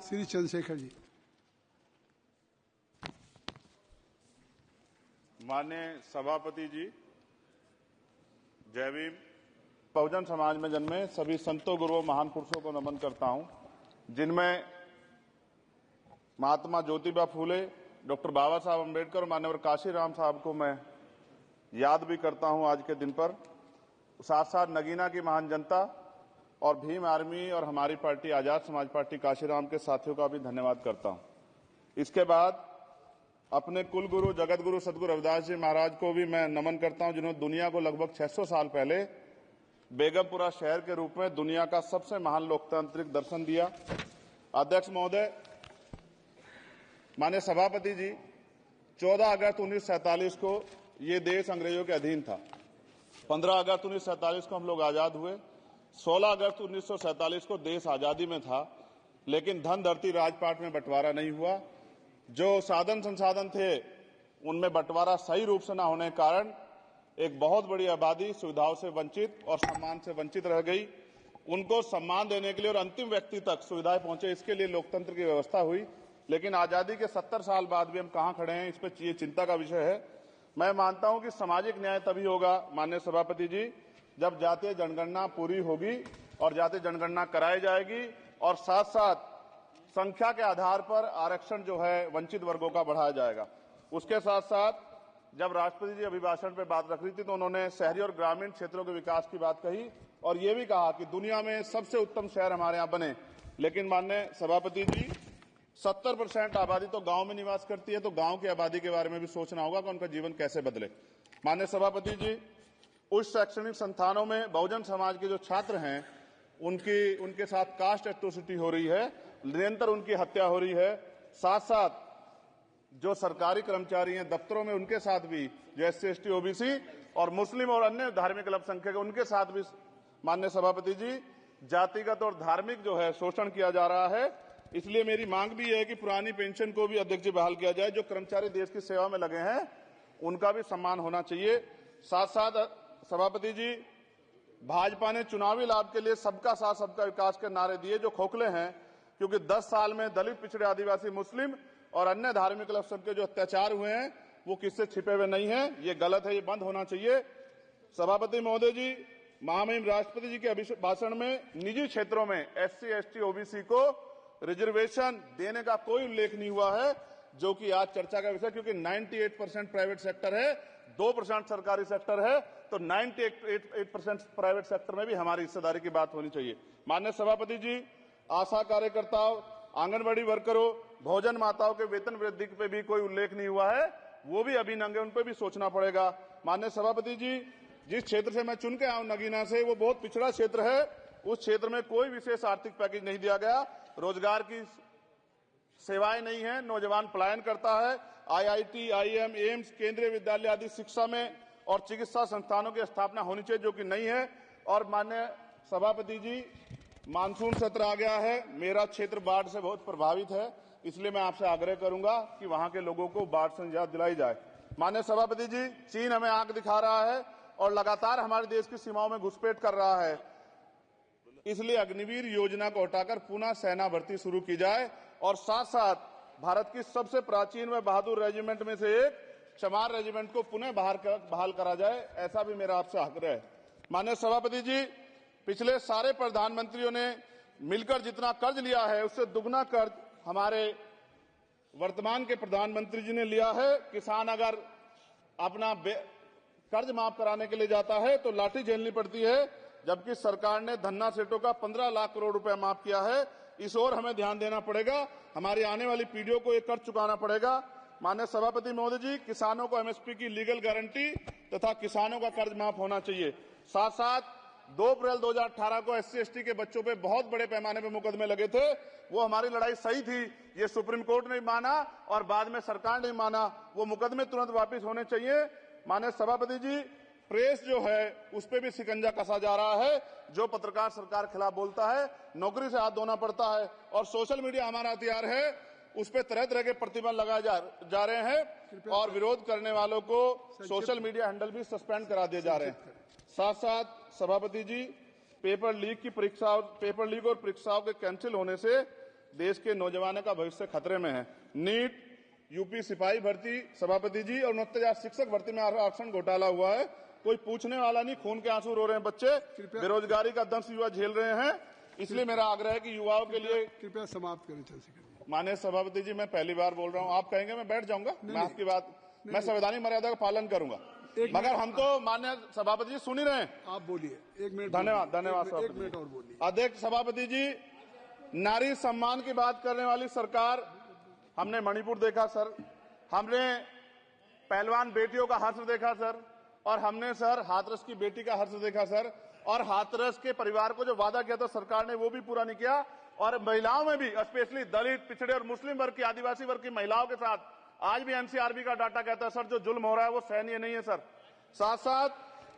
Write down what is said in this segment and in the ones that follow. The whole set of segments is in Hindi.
श्री चंद्रशेखर जी। माननीय सभापति जी, जय भीम। बहुजन समाज में जन्मे सभी संतों, गुरुओं, महान पुरुषों को नमन करता हूं, जिनमें महात्मा ज्योतिबा फूले, डॉक्टर बाबा साहब अम्बेडकर और मान्यवर काशीराम साहब को मैं याद भी करता हूं आज के दिन पर। साथ साथ नगीना की महान जनता और भीम आर्मी और हमारी पार्टी आजाद समाज पार्टी काशीराम के साथियों का भी धन्यवाद करता हूं। इसके बाद अपने कुल गुरु जगत गुरु सदगुरु रविदास जी महाराज को भी मैं नमन करता हूं, जिन्होंने दुनिया को लगभग 600 साल पहले बेगमपुरा शहर के रूप में दुनिया का सबसे महान लोकतांत्रिक दर्शन दिया। अध्यक्ष महोदय, माननीय सभापति जी, 14 अगस्त 1947 को ये देश अंग्रेजों के अधीन था। 15 अगस्त 1947 को हम लोग आजाद हुए। 16 अगस्त 1947 को देश आजादी में था, लेकिन धन धरती राजपाट में बंटवारा नहीं हुआ। जो साधन संसाधन थे उनमें बंटवारा सही रूप से न होने के कारण एक बहुत बड़ी आबादी सुविधाओं से वंचित और सम्मान से वंचित रह गई। उनको सम्मान देने के लिए और अंतिम व्यक्ति तक सुविधाएं पहुंचे, इसके लिए लोकतंत्र की व्यवस्था हुई। लेकिन आजादी के 70 साल बाद भी हम कहां खड़े हैं, इस पर ये चिंता का विषय है। मैं मानता हूं कि सामाजिक न्याय तभी होगा माननीय सभापति जी, जब जातीय जनगणना पूरी होगी और जातीय जनगणना कराई जाएगी और साथ साथ संख्या के आधार पर आरक्षण जो है वंचित वर्गों का बढ़ाया जाएगा। उसके साथ साथ जब राष्ट्रपति जी अभिभाषण पे बात रख रही थी तो उन्होंने शहरी और ग्रामीण क्षेत्रों के विकास की बात कही और ये भी कहा कि दुनिया में सबसे उत्तम शहर हमारे यहाँ बने। लेकिन माननीय सभापति जी, 70% आबादी तो गांव में निवास करती है, तो गांव की आबादी के बारे में भी सोचना होगा कि उनका जीवन कैसे बदले। माननीय सभापति जी, उच्च शैक्षणिक संस्थानों में बहुजन समाज के जो छात्र हैं उनके साथ कास्ट एट्रोसिटी हो रही है, निरंतर उनकी हत्या हो रही है। साथ साथ जो सरकारी कर्मचारी हैं दफ्तरों में, उनके साथ भी जो SC ST OBC और मुस्लिम और अन्य धार्मिक अल्पसंख्यक, उनके साथ भी माननीय सभापति जी जातिगत और धार्मिक जो है शोषण किया जा रहा है। इसलिए मेरी मांग भी है कि पुरानी पेंशन को भी अध्यक्ष जी बहाल किया जाए। जो कर्मचारी देश की सेवा में लगे हैं उनका भी सम्मान होना चाहिए। साथ साथ सभापति जी, भाजपा ने चुनावी लाभ के लिए सबका साथ सबका विकास के नारे दिए जो खोखले हैं, क्योंकि 10 साल में दलित, पिछड़े, आदिवासी, मुस्लिम और अन्य धार्मिक अल्पसंख्यक के जो अत्याचार हुए हैं वो किससे छिपे हुए नहीं है। ये गलत है, ये बंद होना चाहिए। सभापति महोदय जी, महामहिम राष्ट्रपति जी के भाषण में निजी क्षेत्रों में SC ST OBC को रिजर्वेशन देने का कोई उल्लेख नहीं हुआ है, जो कि आज चर्चा का विषय, क्योंकि 98% प्राइवेट सेक्टर है, 2% सरकारी सेक्टर है, तो 98% प्राइवेट सेक्टर में भी हमारी हिस्सेदारी की बात होनी चाहिए। माननीय सभापति जी, आशा कार्यकर्ताओं, आंगनबाड़ी वर्करों, भोजन माताओं के वेतन वृद्धि पे भी कोई उल्लेख नहीं हुआ है, वो भी अभी नंगे, उन पर भी सोचना पड़ेगा। माननीय सभापति जी, जिस क्षेत्र से मैं चुन के आया हूं नगीना से, वो बहुत पिछड़ा क्षेत्र है। उस क्षेत्र में कोई विशेष आर्थिक पैकेज नहीं दिया गया, रोजगार की सेवाएं नहीं है, नौजवान पलायन करता है। IIT, IIM, एम्स, केंद्रीय विद्यालय आदि शिक्षा में और चिकित्सा संस्थानों की स्थापना होनी चाहिए, जो कि नहीं है। और माननीय सभापति जी, मानसून सत्र आ गया है, मेरा क्षेत्र बाढ़ से बहुत प्रभावित है, इसलिए मैं आपसे आग्रह करूंगा कि वहां के लोगों को बाढ़ से निजात दिलाई जाए। माननीय सभापति जी, चीन हमें आंख दिखा रहा है और लगातार हमारे देश की सीमाओं में घुसपैठ कर रहा है, इसलिए अग्निवीर योजना को हटाकर पुनः सेना भर्ती शुरू की जाए और साथ साथ भारत की सबसे प्राचीन व बहादुर रेजिमेंट में से एक चमार रेजिमेंट को पुनः बहाल करा जाए, ऐसा भी मेरा आपसे आग्रह है। माननीय सभापति जी, पिछले सारे प्रधानमंत्रियों ने मिलकर जितना कर्ज लिया है उससे दुगना कर्ज हमारे वर्तमान के प्रधानमंत्री जी ने लिया है। किसान अगर अपना कर्ज माफ कराने के लिए जाता है तो लाठी झेलनी पड़ती है, जबकि सरकार ने धन्ना सेठों का 15 लाख करोड़ रुपया माफ किया है। इस ओर हमें ध्यान देना पड़ेगा, हमारी आने वाली पीढ़ियों को ये कर्ज चुकाना पड़ेगा। माननीय सभापति महोदय जी, किसानों को MSP की लीगल गारंटी तथा किसानों का कर्ज माफ होना चाहिए। साथ साथ 2 अप्रैल 2018 को SC ST के बच्चों पे बहुत बड़े पैमाने पे मुकदमे लगे थे, वो हमारी लड़ाई सही थी, ये सुप्रीम कोर्ट ने माना और बाद में सरकार ने माना, वो मुकदमे तुरंत वापस होने चाहिए। माननीय सभापति जी, प्रेस जो है उस पे भी शिकंजा कसा जा रहा है, जो पत्रकार सरकार खिलाफ बोलता है नौकरी से हाथ धोना पड़ता है, और सोशल मीडिया हमारा हथियार है, उस पे तरह तरह के प्रतिबंध लगाए जा रहे हैं और विरोध करने वालों को सोशल मीडिया हैंडल भी सस्पेंड करा दिए जा रहे हैं। साथ साथ सभापति जी, पेपर लीक और परीक्षाओं के कैंसिल होने से देश के नौजवानों का भविष्य खतरे में है। नीट, यूपी सिपाही भर्ती सभापति जी और 69,000 शिक्षक भर्ती में आरक्षण घोटाला हुआ है। कोई पूछने वाला नहीं, खून के आंसू रो रहे हैं बच्चे, बेरोजगारी का दंश युवा झेल रहे हैं। इसलिए मेरा आग्रह है कि युवाओं के लिए कृपया समाप्त करें। चंद्रशेखर माननीय सभापति जी, मैं पहली बार बोल रहा हूं, आप कहेंगे मैं बैठ जाऊंगा, मैं आपकी बात, मैं संवैधानिक मर्यादा का पालन करूंगा, मगर हम तो माननीय सभापति जी सुन ही रहे हैं। आप बोलिए, 1 मिनट। धन्यवाद, धन्यवाद। 1 मिनट और बोलिए। अध्यक्ष सभापति जी, नारी सम्मान की बात करने वाली सरकार, हमने मणिपुर देखा सर, हमने पहलवान बेटियों का हर्ष देखा सर, और हमने सर हाथरस की बेटी का हर्ष देखा सर, और हाथरस के परिवार को जो वादा किया था सरकार ने वो भी पूरा नहीं किया। और महिलाओं में भी, स्पेशली दलित, पिछड़े और मुस्लिम वर्ग की, आदिवासी वर्ग की महिलाओं के साथ आज भी एनसीआरबी का डाटा कहता है सर जो जुल्म हो रहा है वो सहनीय नहीं है सर। साथ साथ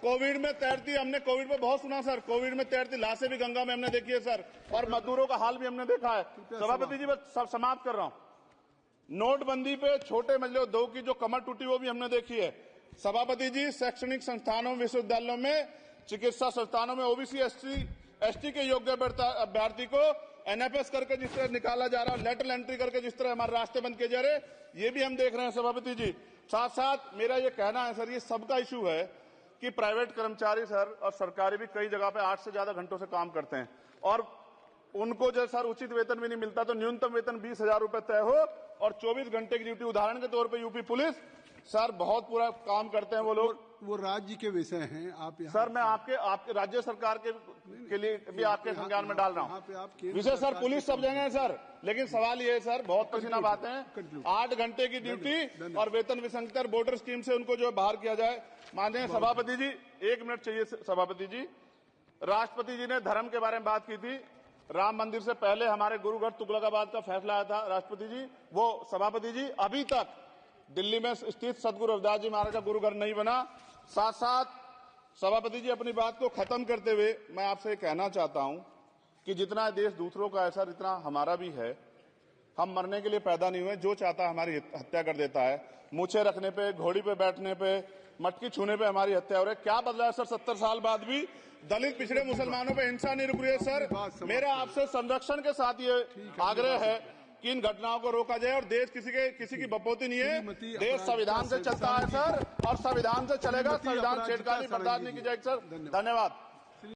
कोविड में तैरती, हमने कोविड में बहुत सुना सर, कोविड में तैरती लाशें भी गंगा में हमने देखी है सर, और मजदूरों का हाल भी हमने देखा है। सभापति जी मैं समाप्त कर रहा हूं। नोटबंदी पे छोटे मजले उद्योग की जो कमर टूटी वो भी हमने देखी है। सभापति जी, शैक्षणिक संस्थानों, विश्वविद्यालयों में, चिकित्सा संस्थानों में ओबीसी एसटी के योग्य अभ्यर्थी को एनएफएस करके जिस तरह निकाला जा रहा है, लेटरल एंट्री करके जिस तरह हमारे रास्ते बंद किए जा रहे, ये भी हम देख रहे हैं सभापति जी। साथ साथ मेरा ये कहना है सर, ये सबका इशू है कि प्राइवेट कर्मचारी सर और सरकारी भी कई जगह पे 8 से ज्यादा घंटों से काम करते हैं, और उनको जो सर उचित वेतन भी नहीं मिलता, तो न्यूनतम वेतन 20,000 रुपए तय हो और 24 घंटे की ड्यूटी। उदाहरण के तौर पे यूपी पुलिस सर बहुत पूरा काम करते हैं वो लोग, वो राज्य के विषय हैं। आप सर मैं आपके राज्य सरकार के लिए भी आपके संज्ञान में डाल रहा हूँ विषय सर। पुलिस सब जगह है सर, लेकिन सवाल ये है सर, बहुत पसीना बातें हैं, 8 घंटे की ड्यूटी और वेतन विसंगति, वोटर स्कीम से उनको जो बाहर किया जाए। माननीय सभापति जी, 1 मिनट चाहिए सभापति जी। राष्ट्रपति जी ने धर्म के बारे में बात की थी। राम मंदिर से पहले हमारे गुरुगढ़ तुगलकाबाद का फैसला आया था राष्ट्रपति जी, वो सभापति जी अभी तक दिल्ली में स्थित सदगुरु रविदास जी महाराज का गुरुगढ़ नहीं बना। साथ साथ सभापति जी, अपनी बात को खत्म करते हुए मैं आपसे कहना चाहता हूं कि जितना देश दूसरों का है सर, इतना हमारा भी है। हम मरने के लिए पैदा नहीं हुए, जो चाहता है हमारी हत्या कर देता है। मूछे रखने पे, घोड़ी पे बैठने पे, मटकी छूने पे हमारी हत्या हो रही है। क्या बदला है सर 70 साल बाद भी? दलित, पिछड़े, मुसलमानों पे हिंसा नहीं रुक रही है सर। मेरा आपसे संरक्षण के साथ ये आग्रह है कि इन घटनाओं को रोका जाए, और देश किसी की बपौती नहीं है, देश संविधान से चलता है सर, और संविधान से चलेगा। संविधान छेड़खानी बर्दाश्त नहीं की जाएगी सर। धन्यवाद।